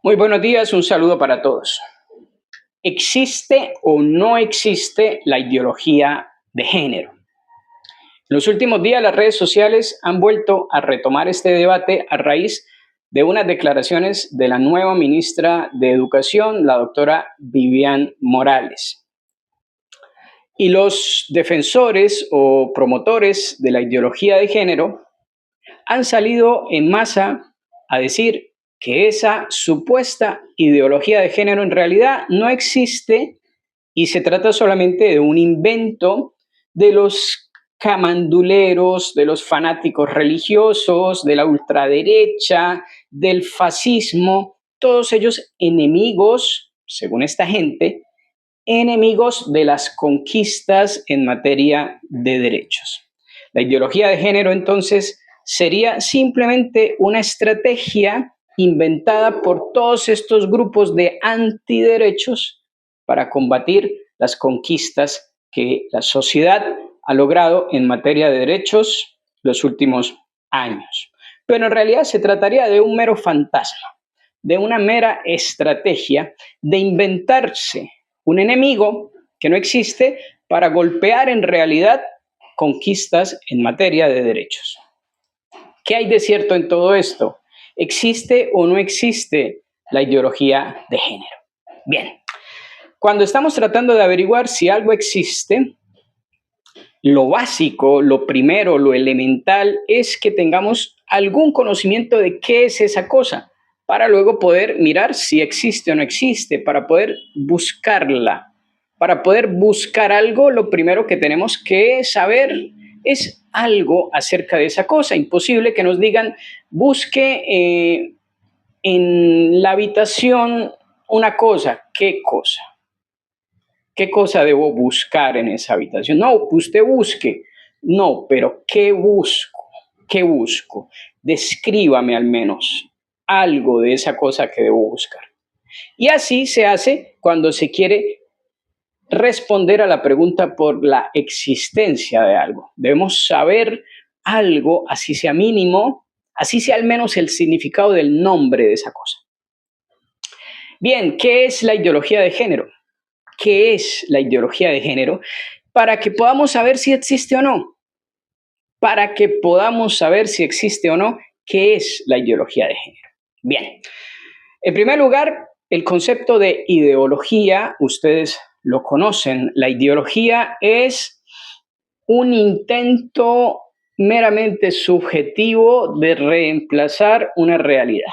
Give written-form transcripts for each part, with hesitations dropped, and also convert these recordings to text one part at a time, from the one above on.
Muy buenos días, un saludo para todos. ¿Existe o no existe la ideología de género? En los últimos días las redes sociales han vuelto a retomar este debate a raíz de unas declaraciones de la nueva ministra de Educación, la doctora Vivian Morales. Y los defensores o promotores de la ideología de género han salido en masa a decir que esa supuesta ideología de género en realidad no existe y se trata solamente de un invento de los camanduleros, de los fanáticos religiosos, de la ultraderecha, del fascismo, todos ellos enemigos, según esta gente, enemigos de las conquistas en materia de derechos. La ideología de género, entonces, sería simplemente una estrategia inventada por todos estos grupos de antiderechos para combatir las conquistas que la sociedad ha logrado en materia de derechos los últimos años. Pero en realidad se trataría de un mero fantasma, de una mera estrategia de inventarse un enemigo que no existe para golpear en realidad conquistas en materia de derechos. ¿Qué hay de cierto en todo esto? ¿Existe o no existe la ideología de género? Bien, cuando estamos tratando de averiguar si algo existe, lo básico, lo primero, lo elemental es que tengamos algún conocimiento de qué es esa cosa, para luego poder mirar si existe o no existe, para poder buscarla. Para poder buscar algo, lo primero que tenemos que saber es algo acerca de esa cosa. Imposible que nos digan, busque en la habitación una cosa. ¿Qué cosa? ¿Qué cosa debo buscar en esa habitación? No, usted busque. No, pero ¿qué busco? ¿Qué busco? Descríbame al menos algo de esa cosa que debo buscar. Y así se hace cuando se quiere responder a la pregunta por la existencia de algo. Debemos saber algo, así sea mínimo, así sea al menos el significado del nombre de esa cosa. Bien, ¿qué es la ideología de género? ¿Qué es la ideología de género? Para que podamos saber si existe o no. Para que podamos saber si existe o no, ¿qué es la ideología de género? Bien, en primer lugar, el concepto de ideología, ustedes lo conocen. La ideología es un intento meramente subjetivo de reemplazar una realidad.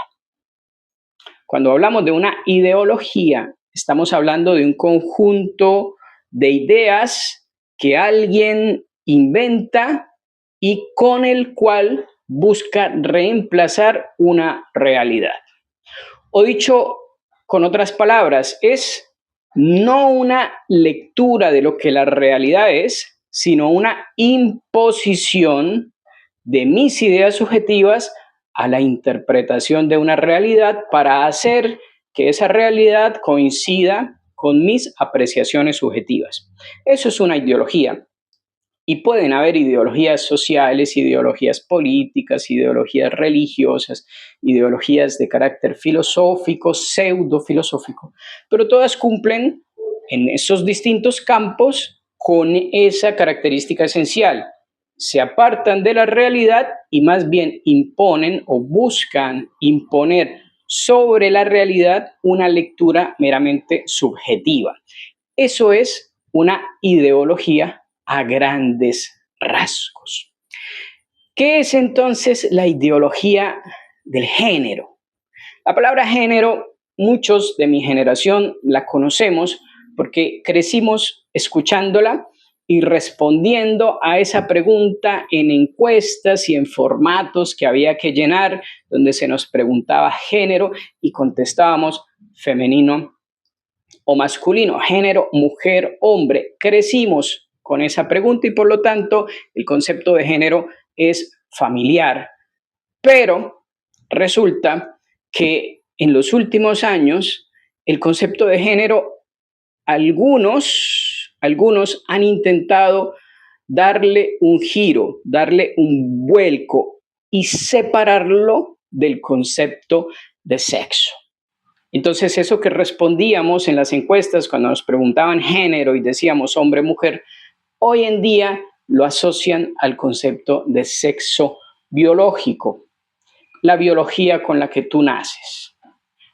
Cuando hablamos de una ideología, estamos hablando de un conjunto de ideas que alguien inventa y con el cual busca reemplazar una realidad. O dicho con otras palabras, es no una lectura de lo que la realidad es, sino una imposición de mis ideas subjetivas a la interpretación de una realidad para hacer que esa realidad coincida con mis apreciaciones subjetivas. Eso es una ideología. Y pueden haber ideologías sociales, ideologías políticas, ideologías religiosas, ideologías de carácter filosófico, pseudo-filosófico, pero todas cumplen en esos distintos campos con esa característica esencial. Se apartan de la realidad y más bien imponen o buscan imponer sobre la realidad una lectura meramente subjetiva. Eso es una ideología a grandes rasgos. ¿Qué es entonces la ideología del género? La palabra género, muchos de mi generación la conocemos porque crecimos escuchándola y respondiendo a esa pregunta en encuestas y en formatos que había que llenar, donde se nos preguntaba género y contestábamos femenino o masculino, género, mujer, hombre. Crecimos con esa pregunta y por lo tanto el concepto de género es familiar. Pero resulta que en los últimos años el concepto de género, algunos han intentado darle un giro, darle un vuelco y separarlo del concepto de sexo. Entonces, eso que respondíamos en las encuestas cuando nos preguntaban género y decíamos hombre-mujer, hoy en día lo asocian al concepto de sexo biológico, la biología con la que tú naces,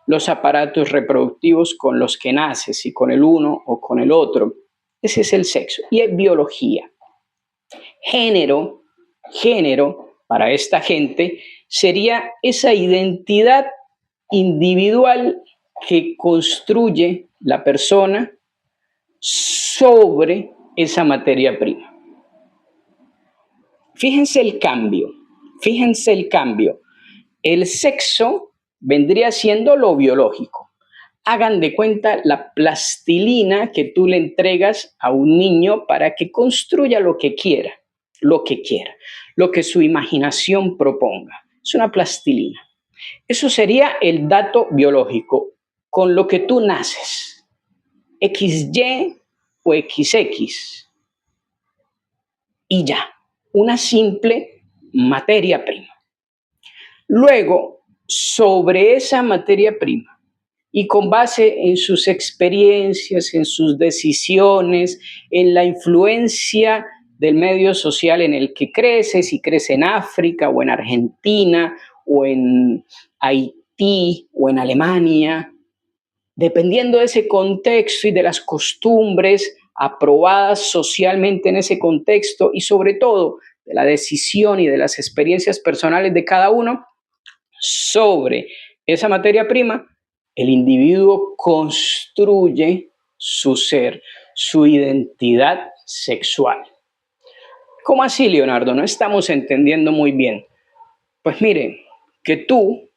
los aparatos reproductivos con los que naces, y con el uno o con el otro. Ese es el sexo y es biología. Género, género para esta gente sería esa identidad individual que construye la persona sobre esa materia prima. Fíjense el cambio, fíjense el cambio. El sexo vendría siendo lo biológico. Hagan de cuenta la plastilina que tú le entregas a un niño para que construya lo que quiera, lo que quiera, lo que su imaginación proponga. Es una plastilina. Eso sería el dato biológico, con lo que tú naces, XY o XX, y ya, una simple materia prima. Luego, sobre esa materia prima, y con base en sus experiencias, en sus decisiones, en la influencia del medio social en el que crece, si crece en África o en Argentina o en Haití o en Alemania, dependiendo de ese contexto y de las costumbres aprobadas socialmente en ese contexto y sobre todo de la decisión y de las experiencias personales de cada uno, sobre esa materia prima, el individuo construye su ser, su identidad sexual. ¿Cómo así, Leonardo? No estamos entendiendo muy bien. Pues mire, que tú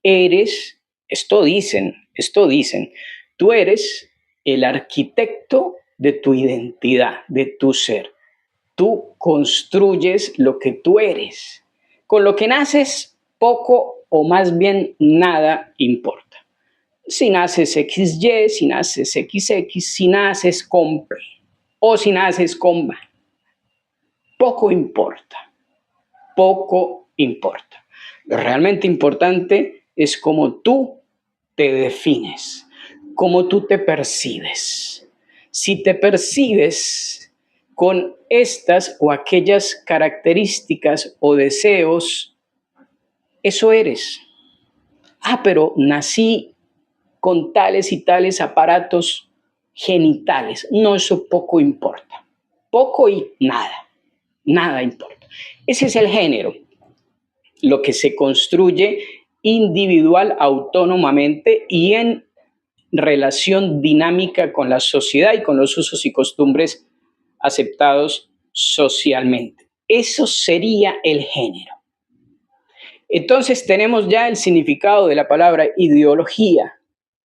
eres, esto dicen, tú eres el arquitecto de tu identidad, de tu ser. Tú construyes lo que tú eres. Con lo que naces, poco o más bien nada importa. Si naces XY, si naces XX, si naces con P o si naces con B, poco importa, poco importa. Lo realmente importante es cómo tú te defines, cómo tú te percibes. Si te percibes con estas o aquellas características o deseos, eso eres. Pero nací con tales y tales aparatos genitales. No, eso poco importa. Poco y nada. Nada importa. Ese es el género. Lo que se construye individual, autónomamente y en relación dinámica con la sociedad y con los usos y costumbres aceptados socialmente. Eso sería el género. Entonces tenemos ya el significado de la palabra ideología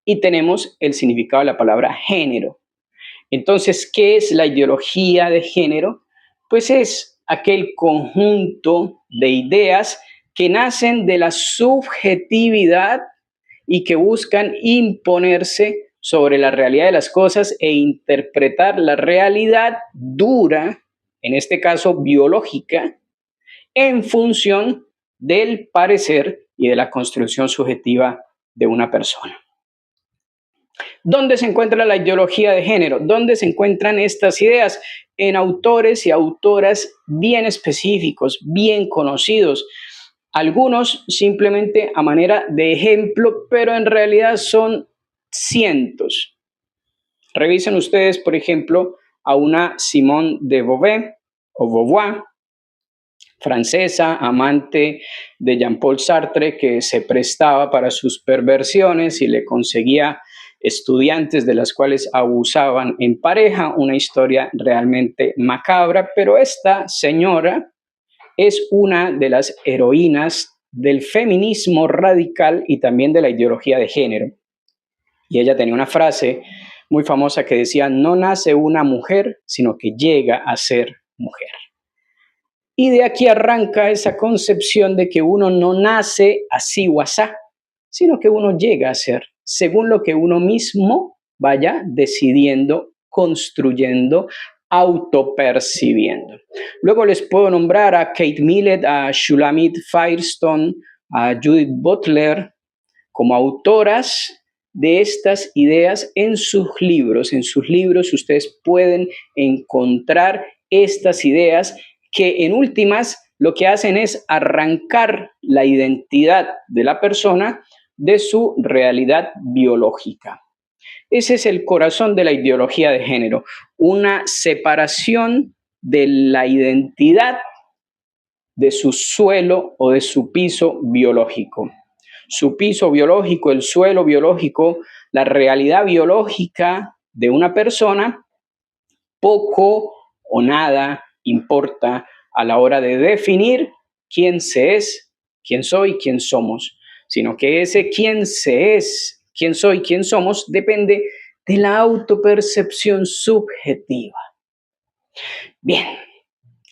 y tenemos el significado de la palabra género. Entonces, ¿qué es la ideología de género? Pues es aquel conjunto de ideas que nacen de la subjetividad y que buscan imponerse sobre la realidad de las cosas e interpretar la realidad dura, en este caso biológica, en función del parecer y de la construcción subjetiva de una persona. ¿Dónde se encuentra la ideología de género? ¿Dónde se encuentran estas ideas? En autores y autoras bien específicos, bien conocidos. Algunos simplemente a manera de ejemplo, pero en realidad son cientos. Revisen ustedes, por ejemplo, a una Simone de Beauvoir o Beauvoir, francesa, amante de Jean-Paul Sartre, que se prestaba para sus perversiones y le conseguía estudiantes de las cuales abusaban en pareja, una historia realmente macabra, pero esta señora es una de las heroínas del feminismo radical y también de la ideología de género. Y ella tenía una frase muy famosa que decía: no nace una mujer, sino que llega a ser mujer. Y de aquí arranca esa concepción de que uno no nace así o asá, sino que uno llega a ser, según lo que uno mismo vaya decidiendo, construyendo, autopercibiendo. Luego les puedo nombrar a Kate Millett, a Shulamit Firestone, a Judith Butler, como autoras de estas ideas en sus libros. En sus libros ustedes pueden encontrar estas ideas que en últimas lo que hacen es arrancar la identidad de la persona de su realidad biológica. Ese es el corazón de la ideología de género, una separación de la identidad de su suelo o de su piso biológico. Su piso biológico, el suelo biológico, la realidad biológica de una persona, poco o nada importa a la hora de definir quién se es, quién soy, quién somos, sino que ese quién se es, quién soy, quién somos, depende de la autopercepción subjetiva. Bien,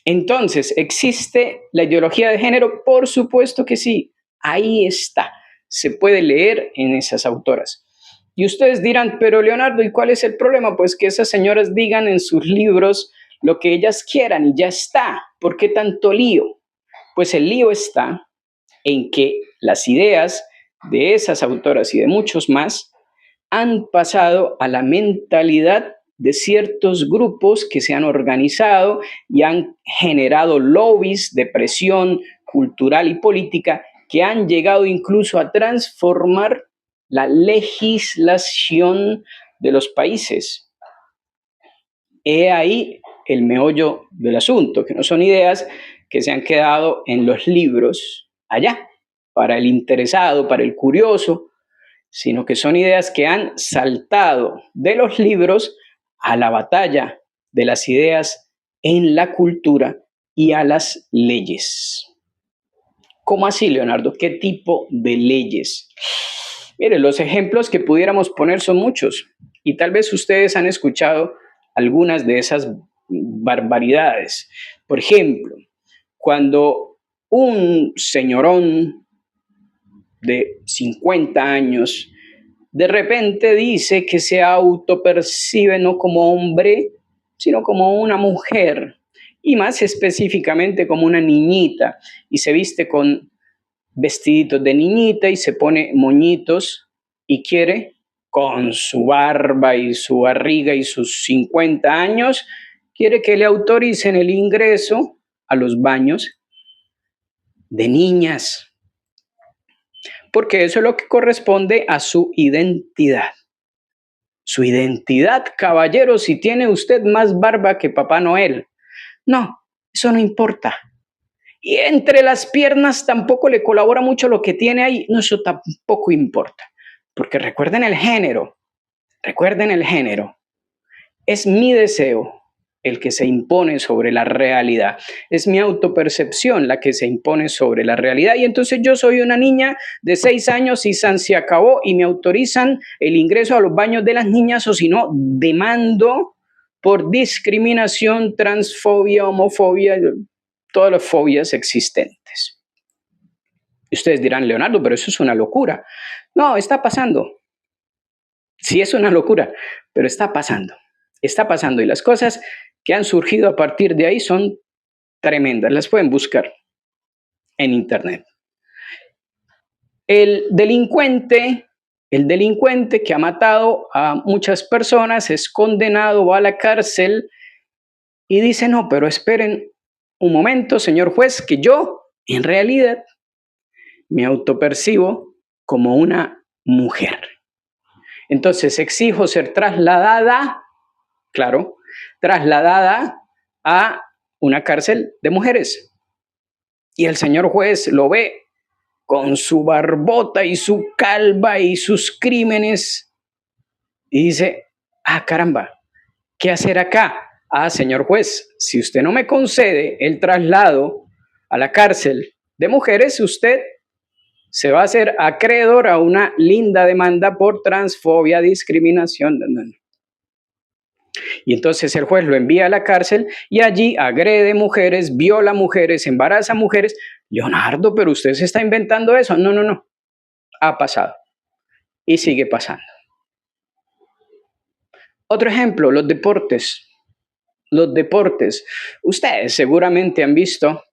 entonces, ¿existe la ideología de género? Por supuesto que sí, ahí está, se puede leer en esas autoras. Y ustedes dirán, pero Leonardo, ¿y cuál es el problema? Pues que esas señoras digan en sus libros lo que ellas quieran y ya está. ¿Por qué tanto lío? Pues el lío está en que las ideas de esas autoras y de muchos más han pasado a la mentalidad de ciertos grupos que se han organizado y han generado lobbies de presión cultural y política que han llegado incluso a transformar la legislación de los países. He ahí el meollo del asunto, que no son ideas que se han quedado en los libros allá, para el interesado, para el curioso, sino que son ideas que han saltado de los libros a la batalla de las ideas en la cultura y a las leyes. ¿Cómo así, Leonardo? ¿Qué tipo de leyes? Mire, los ejemplos que pudiéramos poner son muchos y tal vez ustedes han escuchado algunas de esas barbaridades. Por ejemplo, cuando un señorón de 50 años de repente dice que se autopercibe no como hombre, sino como una mujer, y más específicamente como una niñita, y se viste con vestiditos de niñita y se pone moñitos y quiere, con su barba y su barriga y sus 50 años, quiere que le autoricen el ingreso a los baños de niñas, porque eso es lo que corresponde a su identidad. Su identidad, caballero, si tiene usted más barba que Papá Noel. No, eso no importa. Y entre las piernas tampoco le colabora mucho lo que tiene ahí. No, eso tampoco importa. Porque recuerden el género. Recuerden el género. Es mi deseo el que se impone sobre la realidad. Es mi autopercepción la que se impone sobre la realidad. Y entonces yo soy una niña de 6 años y se acabó y me autorizan el ingreso a los baños de las niñas, o si no, demando por discriminación, transfobia, homofobia, todas las fobias existentes. Y ustedes dirán, Leonardo, pero eso es una locura. No, está pasando. Sí es una locura, pero está pasando. Está pasando y las cosas que han surgido a partir de ahí son tremendas. Las pueden buscar en internet. El delincuente que ha matado a muchas personas es condenado, va a la cárcel y dice, no, pero esperen un momento, señor juez, que yo en realidad me autopercibo como una mujer. Entonces exijo ser trasladada, claro, trasladada a una cárcel de mujeres. Y el señor juez lo ve con su barbota y su calva y sus crímenes y dice, ah, caramba, ¿qué hacer acá? Ah, señor juez, si usted no me concede el traslado a la cárcel de mujeres, usted se va a hacer acreedor a una linda demanda por transfobia, discriminación. Y entonces el juez lo envía a la cárcel y allí agrede mujeres, viola mujeres, embaraza mujeres. Leonardo, pero usted se está inventando eso. No, no, no. Ha pasado y sigue pasando. Otro ejemplo, los deportes. Los deportes. Ustedes seguramente han visto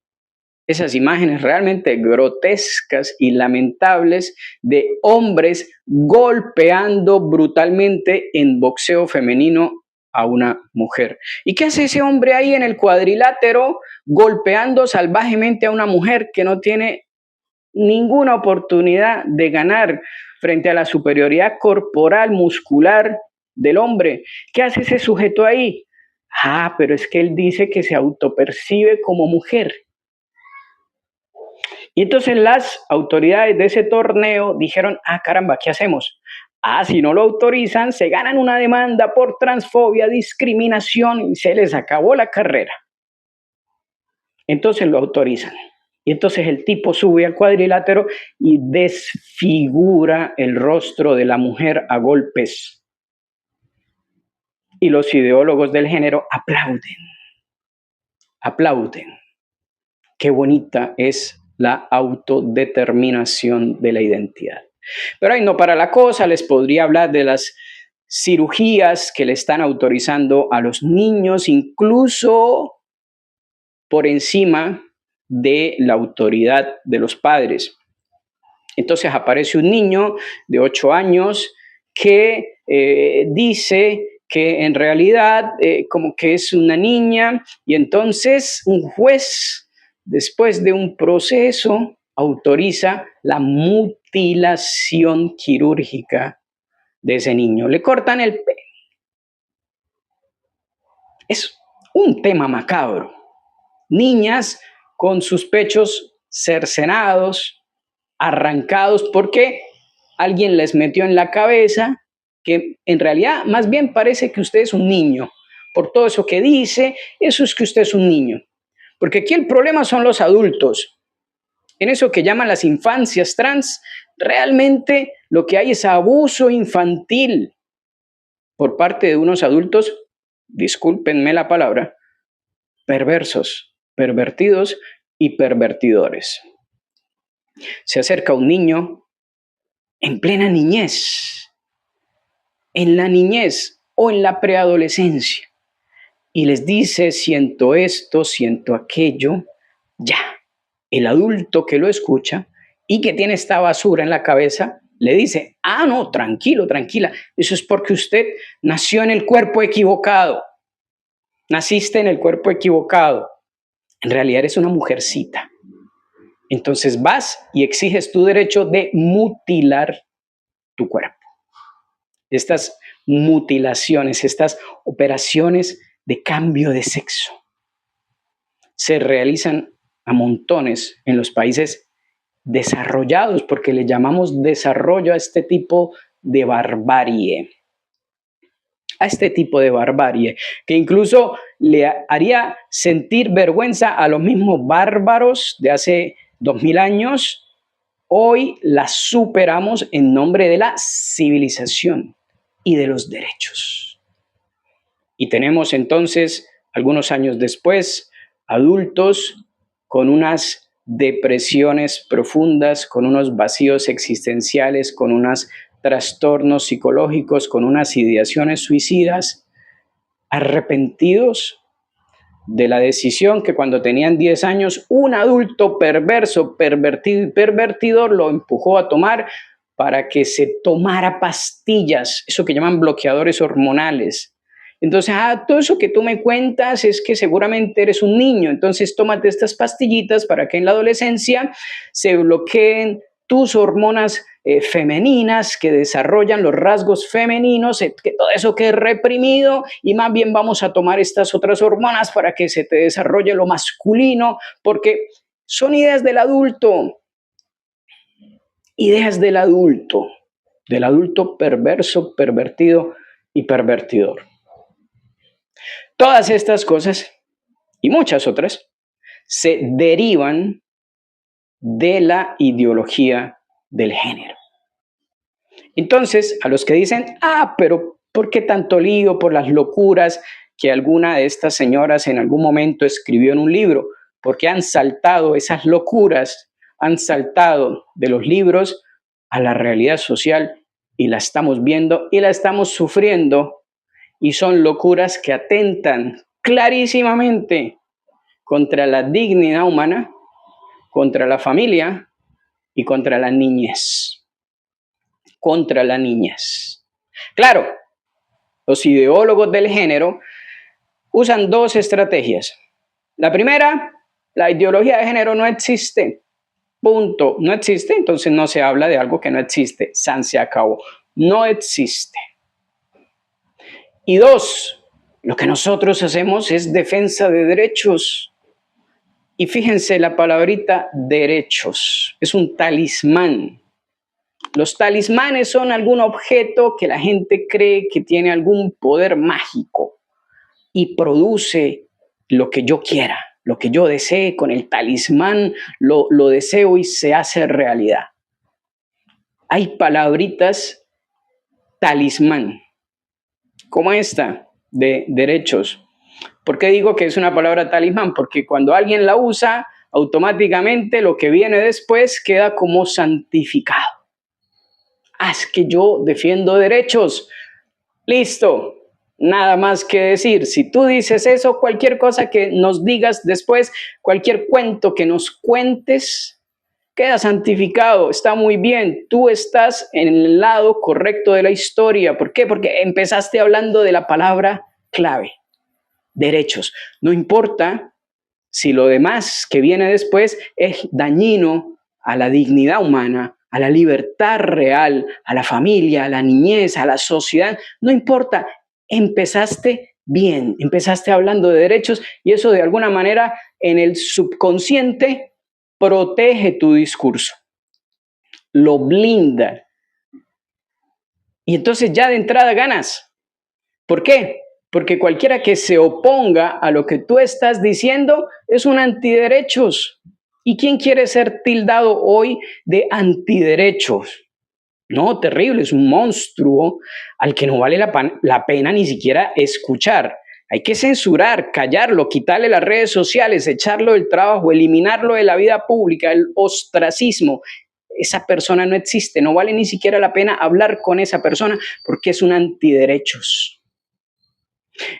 esas imágenes realmente grotescas y lamentables de hombres golpeando brutalmente en boxeo femenino a una mujer. ¿Y qué hace ese hombre ahí en el cuadrilátero golpeando salvajemente a una mujer que no tiene ninguna oportunidad de ganar frente a la superioridad corporal, muscular del hombre? ¿Qué hace ese sujeto ahí? Ah, pero es que él dice que se autopercibe como mujer. Y entonces las autoridades de ese torneo dijeron, ah, caramba, ¿qué hacemos? Ah, si no lo autorizan, se ganan una demanda por transfobia, discriminación y se les acabó la carrera. Entonces lo autorizan. Y entonces el tipo sube al cuadrilátero y desfigura el rostro de la mujer a golpes. Y los ideólogos del género aplauden. Aplauden. Qué bonita es la autodeterminación de la identidad. Pero ahí no para la cosa, les podría hablar de las cirugías que le están autorizando a los niños, incluso por encima de la autoridad de los padres. Entonces aparece un niño de 8 años que dice que en realidad como que es una niña, y entonces un juez, después de un proceso, autoriza la mutilación quirúrgica de ese niño. Le cortan el pelo. Es un tema macabro. Niñas con sus pechos cercenados, arrancados, porque alguien les metió en la cabeza que en realidad más bien parece que usted es un niño. Por todo eso que dice, eso es que usted es un niño. Porque aquí el problema son los adultos. En eso que llaman las infancias trans, realmente lo que hay es abuso infantil por parte de unos adultos, discúlpenme la palabra, perversos, pervertidos y pervertidores. Se acerca un niño en plena niñez, en la niñez o en la preadolescencia, y les dice, siento esto, siento aquello. Ya, el adulto que lo escucha y que tiene esta basura en la cabeza, le dice, ah, no, tranquilo, tranquila, eso es porque usted nació en el cuerpo equivocado, naciste en el cuerpo equivocado, en realidad eres una mujercita. Entonces vas y exiges tu derecho de mutilar tu cuerpo. Estas mutilaciones, estas operaciones de cambio de sexo se realizan a montones en los países desarrollados, porque le llamamos desarrollo a este tipo de barbarie. A este tipo de barbarie, que incluso le haría sentir vergüenza a los mismos bárbaros de hace 2000 años. Hoy la superamos en nombre de la civilización y de los derechos. Y tenemos entonces, algunos años después, adultos con unas depresiones profundas, con unos vacíos existenciales, con unos trastornos psicológicos, con unas ideaciones suicidas, arrepentidos de la decisión que cuando tenían 10 años un adulto perverso, pervertido y pervertidor lo empujó a tomar para que se tomara pastillas, eso que llaman bloqueadores hormonales. Entonces, todo eso que tú me cuentas es que seguramente eres un niño, entonces tómate estas pastillitas para que en la adolescencia se bloqueen tus hormonas femeninas que desarrollan los rasgos femeninos, que todo eso quede reprimido, y más bien vamos a tomar estas otras hormonas para que se te desarrolle lo masculino, porque son ideas del adulto perverso, pervertido y pervertidor. Todas estas cosas y muchas otras se derivan de la ideología del género. Entonces, a los que dicen, pero ¿por qué tanto lío por las locuras que alguna de estas señoras en algún momento escribió en un libro? Porque han saltado esas locuras, han saltado de los libros a la realidad social y la estamos viendo y la estamos sufriendo, y son locuras que atentan clarísimamente contra la dignidad humana contra la familia y contra la niñez. Contra la niñez. Claro, los ideólogos del género usan dos estrategias. La primera, la ideología de género no existe. Punto. No existe, entonces no se habla de algo que no existe. San se acabó. No existe. Y dos, lo que nosotros hacemos es defensa de derechos. Y fíjense la palabrita derechos. Es un talismán. Los talismanes son algún objeto que la gente cree que tiene algún poder mágico y produce lo que yo quiera, lo que yo desee. Con el talismán lo deseo y se hace realidad. Hay palabritas talismán, como esta de derechos. ¿Por qué digo que es una palabra talismán? Porque cuando alguien la usa, automáticamente lo que viene después queda como santificado. Es que yo defiendo derechos. Listo, nada más que decir. Si tú dices eso, cualquier cosa que nos digas después, cualquier cuento que nos cuentes, queda santificado. Está muy bien. Tú estás en el lado correcto de la historia. ¿Por qué? Porque empezaste hablando de la palabra clave. Derechos. No importa si lo demás que viene después es dañino a la dignidad humana, a la libertad real, a la familia, a la niñez, a la sociedad. No importa, empezaste bien, empezaste hablando de derechos y eso de alguna manera en el subconsciente protege tu discurso, lo blinda. Y entonces ya de entrada ganas. ¿Por qué? Porque cualquiera que se oponga a lo que tú estás diciendo es un antiderechos. ¿Y quién quiere ser tildado hoy de antiderechos? No, terrible, es un monstruo al que no vale la pena ni siquiera escuchar. Hay que censurar, callarlo, quitarle las redes sociales, echarlo del trabajo, eliminarlo de la vida pública, el ostracismo. Esa persona no existe, no vale ni siquiera la pena hablar con esa persona porque es un antiderechos.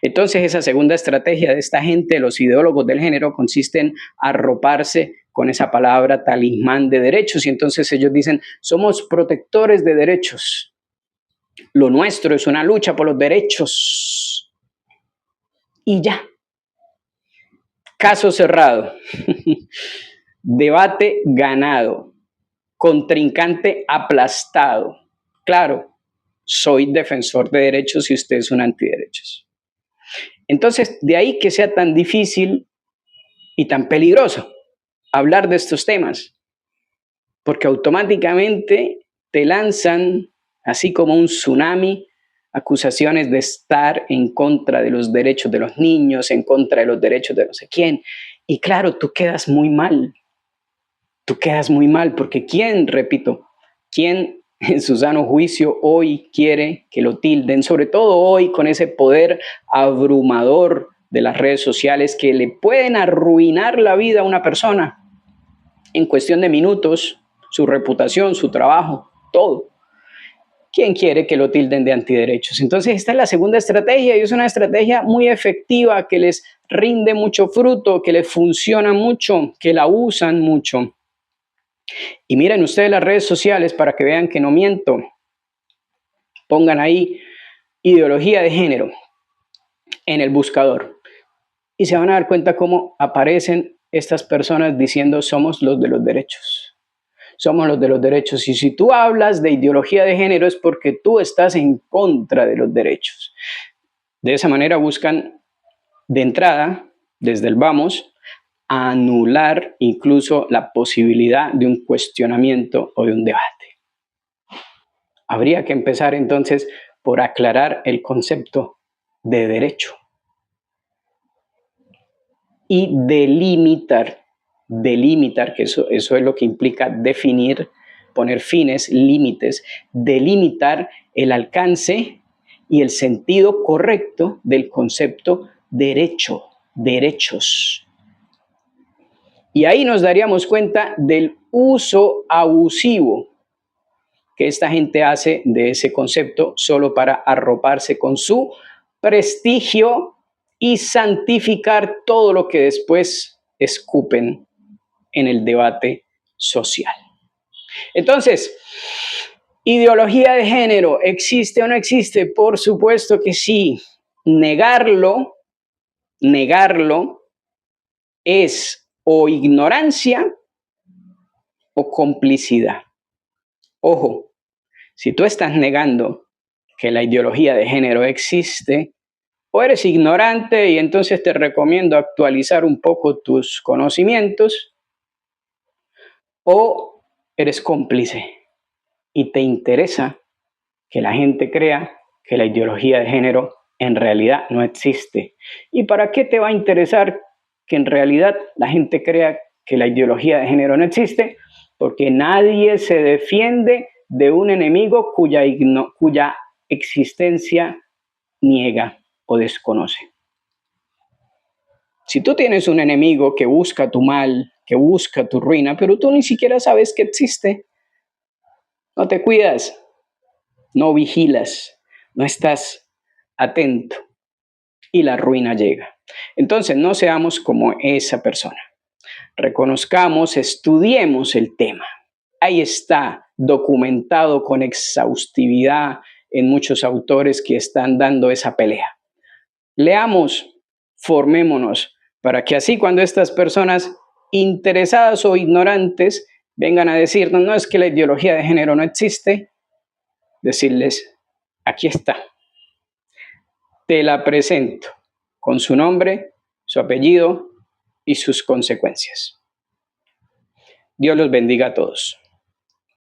Entonces, esa segunda estrategia de esta gente, los ideólogos del género, consiste en arroparse con esa palabra talismán de derechos. Y entonces ellos dicen, somos protectores de derechos. Lo nuestro es una lucha por los derechos. Y ya. Caso cerrado. Debate ganado. Contrincante aplastado. Claro, soy defensor de derechos y usted es un antiderechos. Entonces, de ahí que sea tan difícil y tan peligroso hablar de estos temas, porque automáticamente te lanzan, así como un tsunami, acusaciones de estar en contra de los derechos de los niños, en contra de los derechos de no sé quién. Y claro, tú quedas muy mal. Tú quedas muy mal, porque ¿quién, repito, quién en su sano juicio hoy quiere que lo tilden, sobre todo hoy con ese poder abrumador de las redes sociales que le pueden arruinar la vida a una persona en cuestión de minutos, su reputación, su trabajo, todo? ¿Quién quiere que lo tilden de antiderechos? Entonces esta es la segunda estrategia y es una estrategia muy efectiva que les rinde mucho fruto, que les funciona mucho, que la usan mucho. Y miren ustedes las redes sociales para que vean que no miento. Pongan ahí ideología de género en el buscador y se van a dar cuenta cómo aparecen estas personas diciendo somos los de los derechos. Somos los de los derechos. Y si tú hablas de ideología de género es porque tú estás en contra de los derechos. De esa manera buscan de entrada, desde el vamos, a anular incluso la posibilidad de un cuestionamiento o de un debate. Habría que empezar entonces por aclarar el concepto de derecho y delimitar, que eso es lo que implica definir, poner fines, límites, delimitar el alcance y el sentido correcto del concepto derecho, derechos. Y ahí nos daríamos cuenta del uso abusivo que esta gente hace de ese concepto solo para arroparse con su prestigio y santificar todo lo que después escupen en el debate social. Entonces, ¿ideología de género existe o no existe? Por supuesto que sí. Negarlo es o ignorancia o complicidad. Ojo, si tú estás negando que la ideología de género existe, o eres ignorante y entonces te recomiendo actualizar un poco tus conocimientos, o eres cómplice y te interesa que la gente crea que la ideología de género en realidad no existe. ¿Y para qué te va a interesar que en realidad la gente crea que la ideología de género no existe? Porque nadie se defiende de un enemigo cuya existencia niega o desconoce. Si tú tienes un enemigo que busca tu mal, que busca tu ruina, pero tú ni siquiera sabes que existe, no te cuidas, no vigilas, no estás atento y la ruina llega. Entonces no seamos como esa persona. Reconozcamos, estudiemos el tema. Ahí está documentado con exhaustividad en muchos autores que están dando esa pelea. Leamos, formémonos, para que así cuando estas personas interesadas o ignorantes vengan a decirnos, no es que la ideología de género no existe, decirles, aquí está, te la presento con su nombre, su apellido y sus consecuencias. Dios los bendiga a todos.